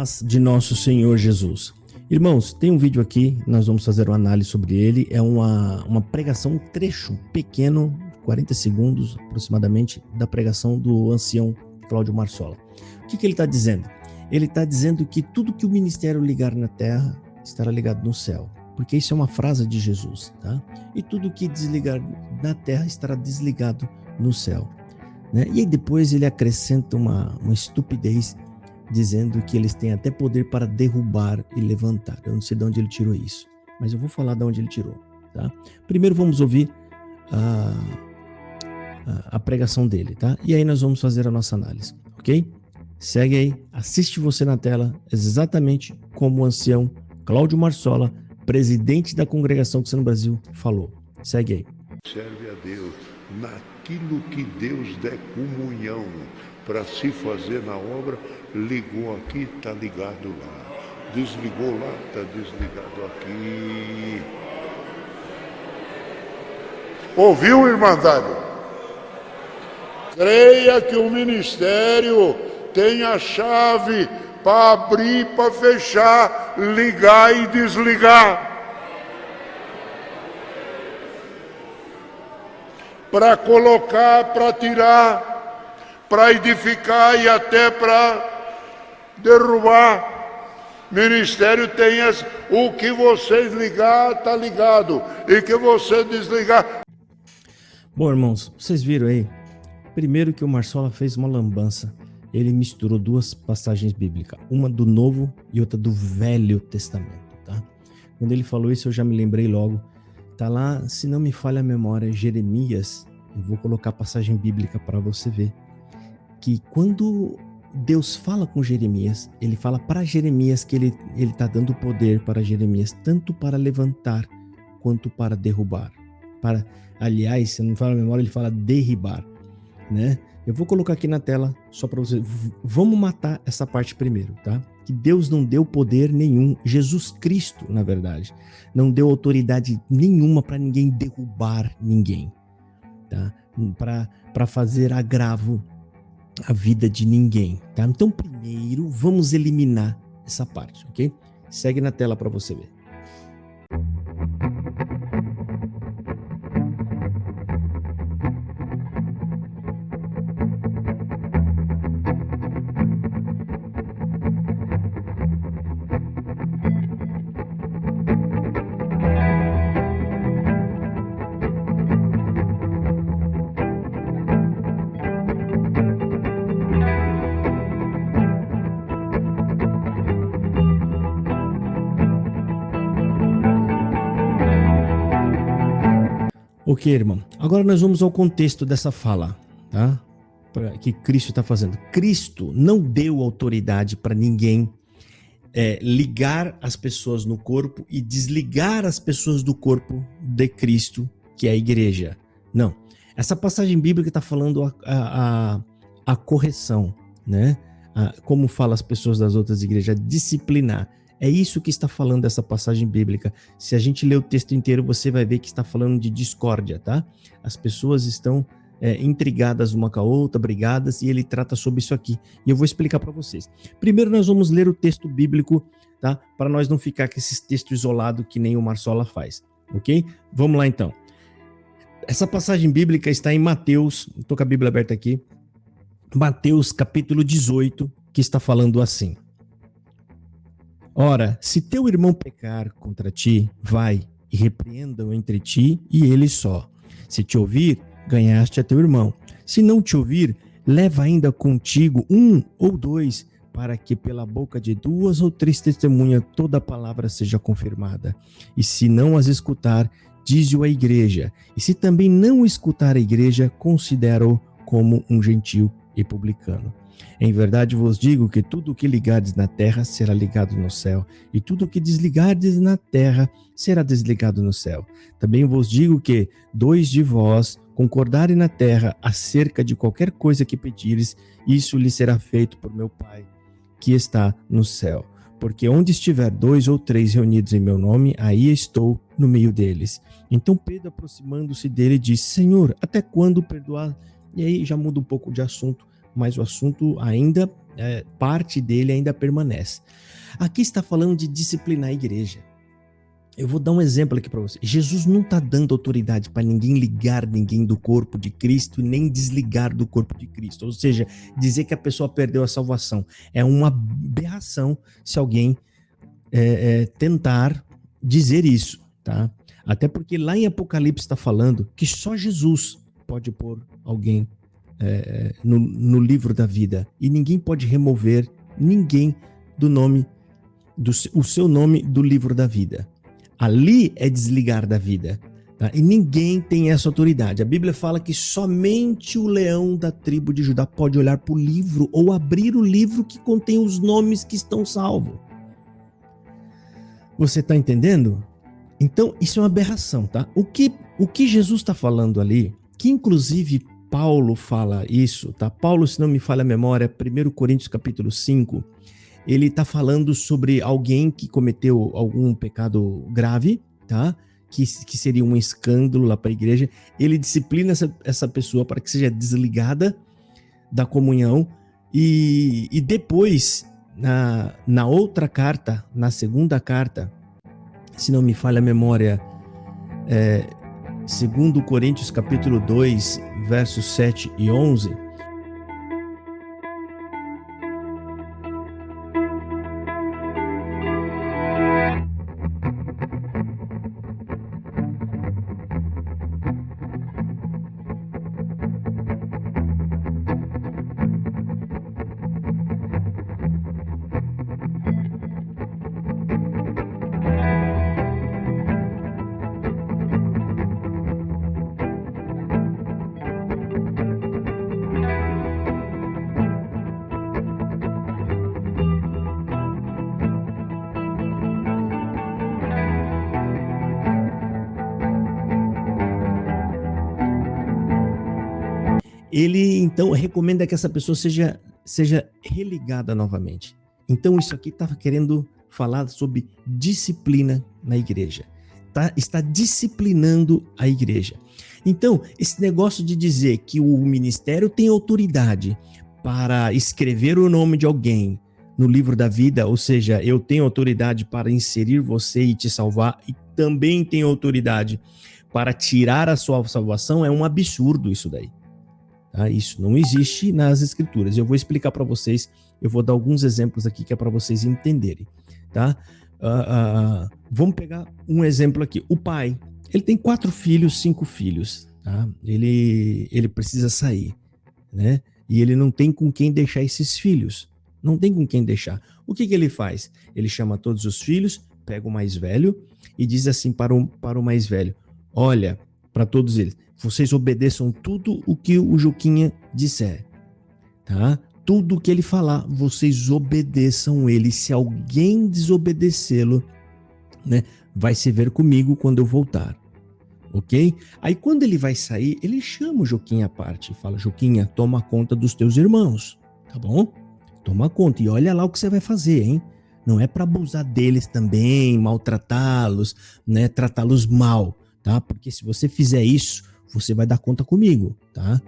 paz de nosso Senhor Jesus. Irmãos, tem um vídeo aqui, nós vamos fazer uma análise sobre ele. É uma pregação, um trecho pequeno, 40 segundos aproximadamente, da pregação do ancião Cláudio Marsola. O que ele está dizendo? Ele está dizendo que tudo que o ministério ligar na terra estará ligado no céu, porque isso é uma frase de Jesus, tá? E tudo que desligar na terra estará desligado no céu, né? E aí depois ele acrescenta uma estupidez, dizendo que eles têm até poder para derrubar e levantar. Eu não sei de onde ele tirou isso, mas eu vou falar de onde ele tirou, tá? Primeiro vamos ouvir a pregação dele, tá? E aí nós vamos fazer a nossa análise, ok? Segue aí, assiste você na tela, exatamente como o ancião Cláudio Marsola, presidente da Congregação Cristã no Brasil, falou. Segue aí. Serve a Deus naquilo que Deus der comunhão para se fazer na obra. Ligou aqui, está ligado lá. Desligou lá, está desligado aqui. Ouviu, Irmandade? Creia que o ministério tem a chave para abrir, para fechar, ligar e desligar. Para colocar, para tirar, para edificar e até para derrubar. Ministério tem o que vocês ligar, está ligado. E que você desligar. Bom, irmãos, vocês viram aí? Primeiro que o Marsola fez uma lambança. Ele misturou duas passagens bíblicas, uma do Novo e outra do Velho Testamento, tá? Quando ele falou isso, eu já me lembrei logo. Tá lá, se não me falha a memória, Jeremias. Eu vou colocar a passagem bíblica para você ver. Que quando Deus fala com Jeremias, ele fala para Jeremias que ele tá dando poder para Jeremias, tanto para levantar quanto para derrubar. Aliás, se não me falha a memória, ele fala derribar, né? Eu vou colocar aqui na tela só para você. Vamos matar essa parte primeiro, tá? Que Deus não deu poder nenhum. Jesus Cristo, na verdade, não deu autoridade nenhuma para ninguém derrubar ninguém, tá? Para fazer agravo à vida de ninguém, tá? Então, primeiro, vamos eliminar essa parte, ok? Segue na tela para você ver. Ok, irmão. Agora nós vamos ao contexto dessa fala, tá? Que Cristo está fazendo. Cristo não deu autoridade para ninguém ligar as pessoas no corpo e desligar as pessoas do corpo de Cristo, que é a igreja. Não. Essa passagem bíblica está falando a correção, né? Como fala as pessoas das outras igrejas, disciplinar. É isso que está falando essa passagem bíblica. Se a gente ler o texto inteiro, você vai ver que está falando de discórdia, tá? As pessoas estão intrigadas uma com a outra, brigadas, e ele trata sobre isso aqui. E eu vou explicar para vocês. Primeiro nós vamos ler o texto bíblico, tá? Para nós não ficar com esses textos isolados que nem o Marsola faz, ok? Vamos lá então. Essa passagem bíblica está em Mateus, estou com a Bíblia aberta aqui, Mateus capítulo 18, que está falando assim. Ora, se teu irmão pecar contra ti, vai e repreenda-o entre ti e ele só. Se te ouvir, ganhaste a teu irmão. Se não te ouvir, leva ainda contigo 1 ou 2, para que pela boca de 2 ou 3 testemunhas toda a palavra seja confirmada. E se não as escutar, dize-o à igreja. E se também não escutar a igreja, considera-o como um gentil e publicano. Em verdade vos digo que tudo o que ligardes na terra será ligado no céu, e tudo o que desligardes na terra será desligado no céu. Também vos digo que 2 de vós concordarem na terra acerca de qualquer coisa que pedires, isso lhe será feito por meu Pai, que está no céu. Porque onde estiver 2 ou 3 reunidos em meu nome, aí estou no meio deles. Então Pedro, aproximando-se dele, disse: Senhor, até quando perdoar? E aí já muda um pouco de assunto, mas o assunto ainda parte dele ainda permanece. Aqui está falando de disciplinar a igreja. Eu vou dar um exemplo aqui para você. Jesus não está dando autoridade para ninguém ligar ninguém do corpo de Cristo e nem desligar do corpo de Cristo. Ou seja, dizer que a pessoa perdeu a salvação. É uma aberração se alguém tentar dizer isso, tá? Até porque lá em Apocalipse está falando que só Jesus pode pôr alguém no livro da vida. E ninguém pode remover ninguém do nome, o seu nome do livro da vida. Ali é desligar da vida, tá? E ninguém tem essa autoridade. A Bíblia fala que somente o leão da tribo de Judá pode olhar para o livro ou abrir o livro que contém os nomes que estão salvos. Você está entendendo? Então, isso é uma aberração, tá? O que Jesus está falando ali, que inclusive Paulo fala isso, tá? Paulo, se não me falha a memória, 1 Coríntios capítulo 5, ele está falando sobre alguém que cometeu algum pecado grave, tá? Que seria um escândalo lá para a igreja. Ele disciplina essa pessoa para que seja desligada da comunhão. E depois, na outra carta, na segunda carta, se não me falha a memória, 2 Coríntios capítulo 2, versos 7 e 11, ele então recomenda que essa pessoa seja religada novamente. Então isso aqui está querendo falar sobre disciplina na igreja. Está disciplinando a igreja. Então, esse negócio de dizer que o ministério tem autoridade para escrever o nome de alguém no livro da vida, ou seja, eu tenho autoridade para inserir você e te salvar, e também tenho autoridade para tirar a sua salvação, é um absurdo isso daí. Isso não existe nas escrituras. Eu vou explicar para vocês, eu vou dar alguns exemplos aqui que é para vocês entenderem, tá? Vamos pegar um exemplo aqui. O pai, ele tem 4 filhos, 5 filhos, tá? Ele precisa sair, né? E ele não tem com quem deixar esses filhos. Não tem com quem deixar. O que ele faz? Ele chama todos os filhos, pega o mais velho e diz assim para o mais velho: olha, para todos eles, vocês obedeçam tudo o que o Juquinha disser, tá? Tudo o que ele falar, vocês obedeçam ele. Se alguém desobedecê-lo, né, vai se ver comigo quando eu voltar, ok? Aí quando ele vai sair, ele chama o Juquinha à parte e fala: Juquinha, toma conta dos teus irmãos, tá bom? Toma conta e olha lá o que você vai fazer, hein? Não é para abusar deles também, maltratá-los, né, tratá-los mal, tá? Porque se você fizer isso, você vai dar conta comigo, tá?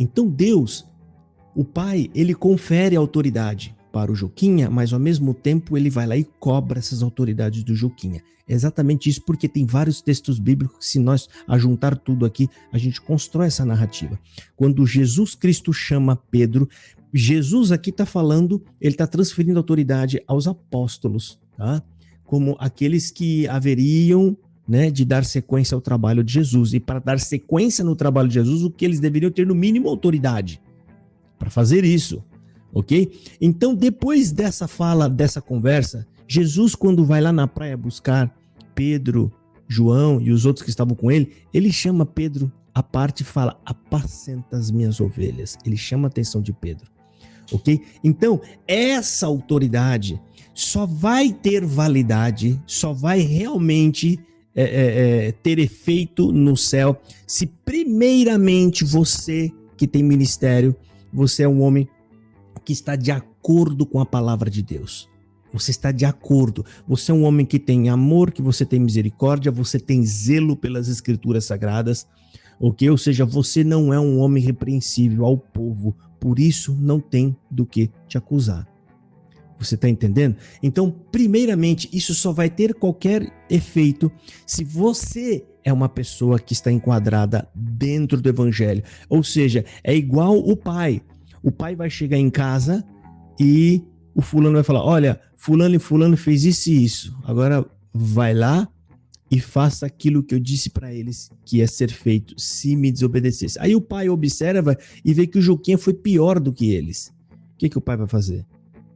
Então Deus, o Pai, ele confere autoridade para o Juquinha, mas ao mesmo tempo ele vai lá e cobra essas autoridades do Juquinha. É exatamente isso, porque tem vários textos bíblicos que, se nós ajuntar tudo aqui, a gente constrói essa narrativa. Quando Jesus Cristo chama Pedro, Jesus aqui está falando, ele está transferindo autoridade aos apóstolos, tá? Como aqueles que haveriam, né, de dar sequência ao trabalho de Jesus. E para dar sequência no trabalho de Jesus, o que eles deveriam ter no mínimo autoridade para fazer isso, ok? Então, depois dessa fala, dessa conversa, Jesus, quando vai lá na praia buscar Pedro, João e os outros que estavam com ele, ele chama Pedro à parte e fala: apacenta as minhas ovelhas. Ele chama a atenção de Pedro, ok? Então, essa autoridade só vai ter validade, só vai realmente ter efeito no céu se primeiramente você que tem ministério, você é um homem que está de acordo com a palavra de Deus. Você está de acordo. Você é um homem que tem amor, que você tem misericórdia, você tem zelo pelas escrituras sagradas, ok? Ou seja, você não é um homem repreensível ao povo, por isso não tem do que te acusar. Você está entendendo? Então, primeiramente, isso só vai ter qualquer efeito se você é uma pessoa que está enquadrada dentro do evangelho. Ou seja, é igual o pai. O pai vai chegar em casa e o fulano vai falar, olha, fulano e fulano fez isso e isso. Agora vai lá e faça aquilo que eu disse para eles que ia ser feito se me desobedecesse. Aí o pai observa e vê que o Juquinha foi pior do que eles. O que o pai vai fazer?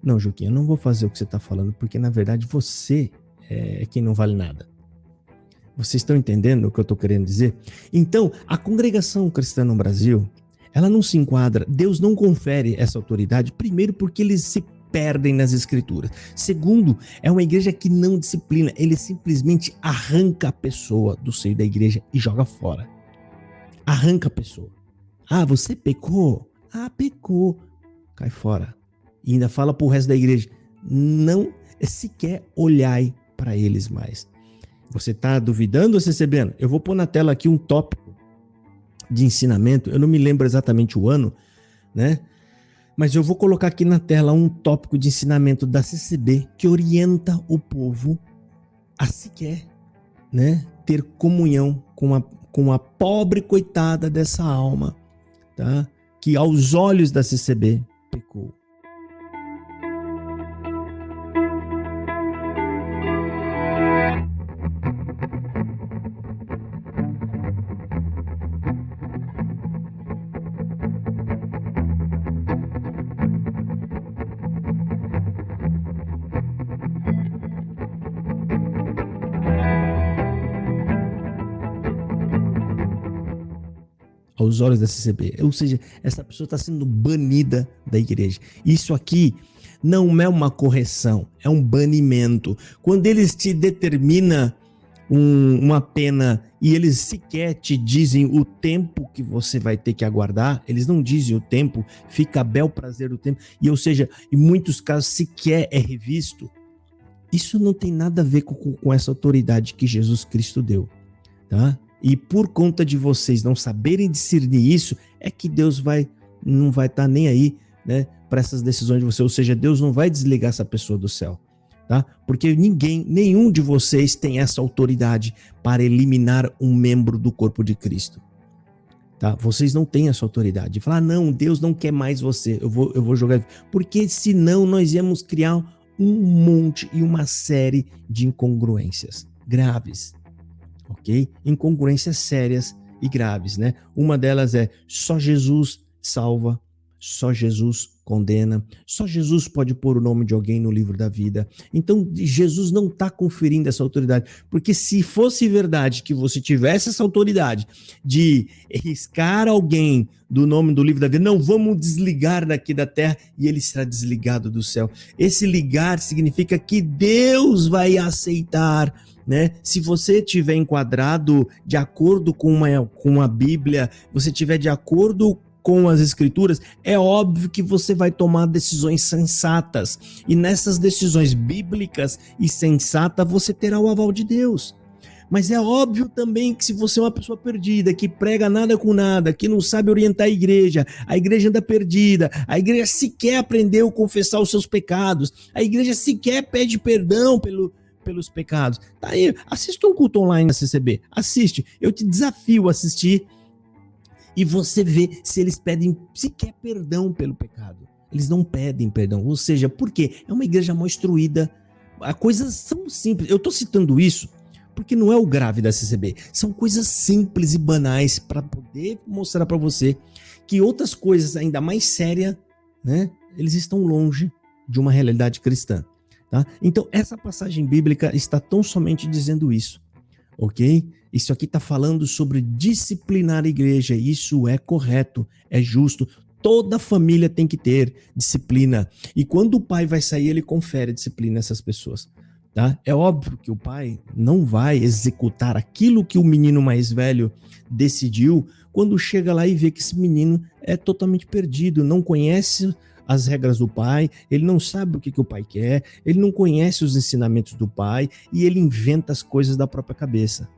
Não, Juquinha, eu não vou fazer o que você está falando, porque na verdade você é quem não vale nada. Vocês estão entendendo o que eu estou querendo dizer? Então, a congregação cristã no Brasil, ela não se enquadra, Deus não confere essa autoridade, primeiro porque eles se perdem nas escrituras. Segundo, é uma igreja que não disciplina, ele simplesmente arranca a pessoa do seio da igreja e joga fora. Arranca a pessoa. Ah, você pecou? Ah, pecou. Cai fora. E ainda fala pro resto da igreja, não sequer olhai para eles mais. Você está duvidando ou recebendo? Eu vou pôr na tela aqui um tópico de ensinamento, eu não me lembro exatamente o ano, né? Mas eu vou colocar aqui na tela um tópico de ensinamento da CCB que orienta o povo a sequer, né, ter comunhão com a pobre coitada dessa alma, tá? Que aos olhos da CCB pecou. Aos olhos da CCB, ou seja, essa pessoa está sendo banida da igreja. Isso aqui não é uma correção, é um banimento. Quando eles te determinam uma pena e eles sequer te dizem o tempo que você vai ter que aguardar, eles não dizem o tempo, fica a bel prazer do tempo, e ou seja, em muitos casos sequer é revisto. Isso não tem nada a ver com essa autoridade que Jesus Cristo deu, tá? E por conta de vocês não saberem discernir isso, é que Deus não vai estar nem aí, né, para essas decisões de você. Ou seja, Deus não vai desligar essa pessoa do céu, tá? Porque nenhum de vocês tem essa autoridade para eliminar um membro do corpo de Cristo, tá? Vocês não têm essa autoridade de falar, não, Deus não quer mais você, eu vou jogar. Porque senão nós íamos criar um monte e uma série de incongruências graves. Ok? Incongruências sérias e graves, né? Uma delas é só Jesus salva, só Jesus condena, só Jesus pode pôr o nome de alguém no livro da vida. Então, Jesus não está conferindo essa autoridade, porque se fosse verdade que você tivesse essa autoridade de riscar alguém do nome do livro da vida, não, vamos desligar daqui da terra e ele será desligado do céu. Esse ligar significa que Deus vai aceitar, né? Se você tiver enquadrado de acordo com a Bíblia, você tiver de acordo com as escrituras, é óbvio que você vai tomar decisões sensatas. E nessas decisões bíblicas e sensatas, você terá o aval de Deus. Mas é óbvio também que se você é uma pessoa perdida, que prega nada com nada, que não sabe orientar a igreja anda perdida, a igreja sequer aprendeu a confessar os seus pecados, a igreja sequer pede perdão pelos pecados. Tá aí, assista um culto online na CCB, assiste, eu te desafio a assistir e você vê se eles pedem sequer perdão pelo pecado. Eles não pedem perdão, ou seja, por quê? É uma igreja mal instruída, as coisas são simples. Eu estou citando isso porque não é o grave da CCB, são coisas simples e banais para poder mostrar para você que outras coisas ainda mais sérias, né, eles estão longe de uma realidade cristã. Tá? Então, essa passagem bíblica está tão somente dizendo isso, ok? Isso aqui está falando sobre disciplinar a igreja, isso é correto, é justo, toda família tem que ter disciplina, e quando o pai vai sair, ele confere disciplina a essas pessoas. tá? É óbvio que o pai não vai executar aquilo que o menino mais velho decidiu quando chega lá e vê que esse menino é totalmente perdido, não conhece as regras do pai, ele não sabe o que o pai quer, ele não conhece os ensinamentos do pai e ele inventa as coisas da própria cabeça.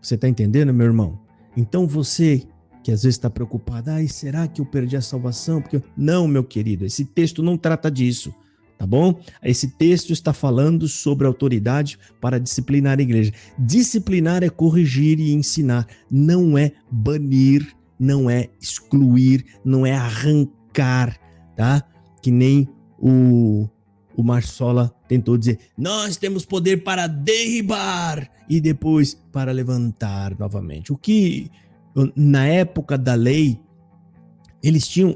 Você tá entendendo, meu irmão? Então você que às vezes está preocupado, será que eu perdi a salvação? Não, meu querido, esse texto não trata disso, tá bom? Esse texto está falando sobre autoridade para disciplinar a igreja. Disciplinar é corrigir e ensinar, não é banir, não é excluir, não é arrancar, tá? Que nem o Marsola tentou dizer, nós temos poder para derribar e depois para levantar novamente. O que na época da lei, eles tinham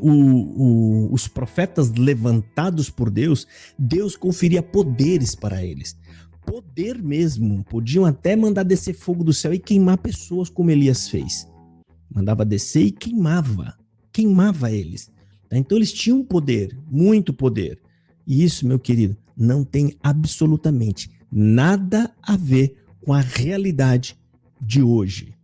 os profetas levantados por Deus, Deus conferia poderes para eles. Poder mesmo, podiam até mandar descer fogo do céu e queimar pessoas como Elias fez. Mandava descer e queimava eles. Então eles tinham poder, muito poder. E isso, meu querido, não tem absolutamente nada a ver com a realidade de hoje.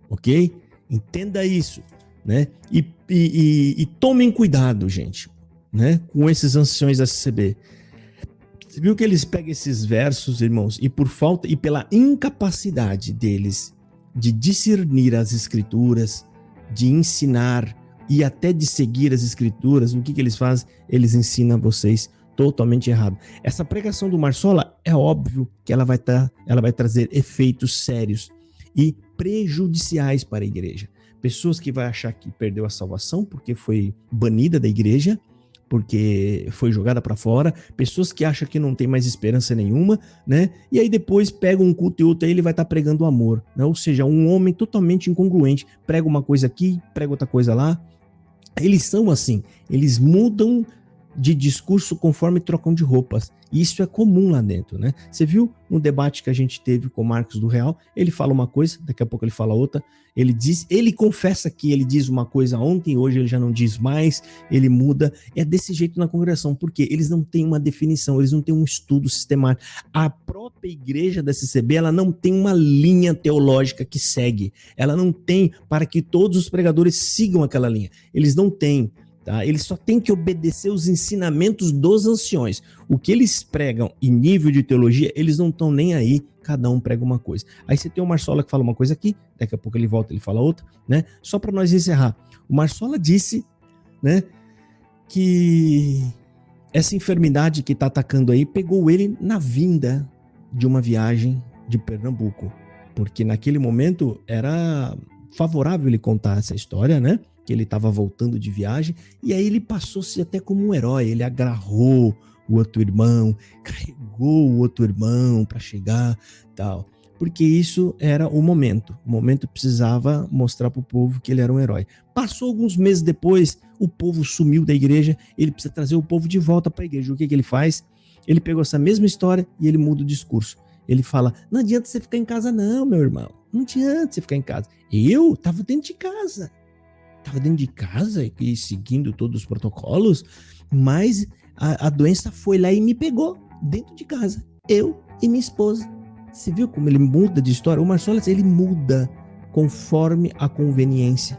Ok? Entenda isso, né? E tomem cuidado, gente, né? Com esses anciões da CCB. Você viu que eles pegam esses versos, irmãos, e por falta e pela incapacidade deles de discernir as escrituras, de ensinar e até de seguir as escrituras, o que eles fazem? Eles ensinam vocês totalmente errado. Essa pregação do Marsola é óbvio que ela vai trazer efeitos sérios e prejudiciais para a igreja. Pessoas que vão achar que perdeu a salvação porque foi banida da igreja, porque foi jogada para fora, pessoas que acham que não tem mais esperança nenhuma, né? E aí depois pega um culto e outro, aí ele vai estar pregando amor, né? Ou seja, um homem totalmente incongruente, prega uma coisa aqui, prega outra coisa lá. Eles são assim, eles mudam de discurso conforme trocam de roupas. E isso é comum lá dentro, né? Você viu no debate que a gente teve com o Marcos do Real, ele fala uma coisa, daqui a pouco ele fala outra, ele confessa que ele diz uma coisa ontem, hoje ele já não diz mais, ele muda, é desse jeito na congregação, porque eles não têm uma definição, eles não têm um estudo sistemático. A própria igreja da CCB, ela não tem uma linha teológica que segue, ela não tem para que todos os pregadores sigam aquela linha, eles não têm. Tá? Eles só têm que obedecer os ensinamentos dos anciões. O que eles pregam em nível de teologia, eles não estão nem aí, cada um prega uma coisa. Aí você tem o Marsola que fala uma coisa aqui, daqui a pouco ele volta, ele fala outra, né? Só para nós encerrar. O Marsola disse, né, que essa enfermidade que está atacando aí pegou ele na vinda de uma viagem de Pernambuco, porque naquele momento era favorável ele contar essa história, né? Que ele estava voltando de viagem, e aí ele passou-se até como um herói, ele agarrou o outro irmão, carregou o outro irmão para chegar, tal, porque isso era o momento precisava mostrar para o povo que ele era um herói. Passou alguns meses depois, o povo sumiu da igreja, ele precisa trazer o povo de volta para a igreja. O que ele faz? Ele pegou essa mesma história e ele muda o discurso. Ele fala, não adianta você ficar em casa não, meu irmão, não adianta você ficar em casa. Eu estava dentro de casa e seguindo todos os protocolos, mas a doença foi lá e me pegou dentro de casa, eu e minha esposa. Você viu como ele muda de história? O Marsola, ele muda conforme a conveniência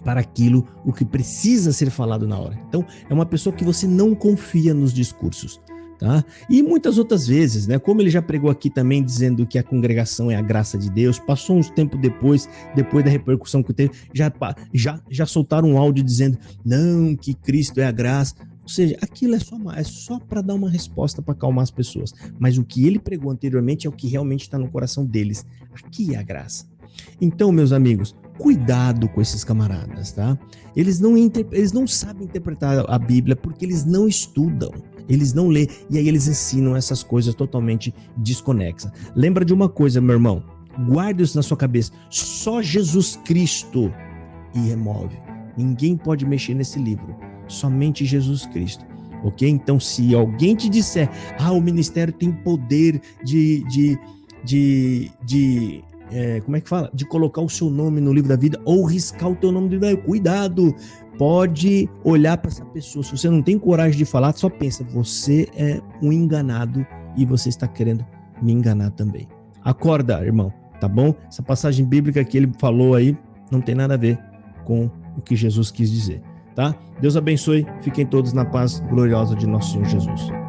para aquilo o que precisa ser falado na hora. Então, é uma pessoa que você não confia nos discursos. Tá? E muitas outras vezes, né? Como ele já pregou aqui também dizendo que a congregação é a graça de Deus, passou uns tempo depois da repercussão que teve, já soltaram um áudio dizendo não, que Cristo é a graça. Ou seja, aquilo é só para dar uma resposta para acalmar as pessoas. Mas o que ele pregou anteriormente é o que realmente está no coração deles. Aqui é a graça. Então, meus amigos, cuidado com esses camaradas, tá? Eles não sabem interpretar a Bíblia porque eles não estudam. Eles não lêem, e aí eles ensinam essas coisas totalmente desconexas. Lembra de uma coisa, meu irmão, guarde isso na sua cabeça, só Jesus Cristo remove. Ninguém pode mexer nesse livro, somente Jesus Cristo, ok? Então, se alguém te disser, o ministério tem poder como é que fala? De colocar o seu nome no livro da vida ou riscar o teu nome no livro da vida, cuidado! Pode olhar para essa pessoa. Se você não tem coragem de falar, só pensa, você é um enganado e você está querendo me enganar também. Acorda, irmão, tá bom? Essa passagem bíblica que ele falou aí não tem nada a ver com o que Jesus quis dizer, tá? Deus abençoe, fiquem todos na paz gloriosa de nosso Senhor Jesus.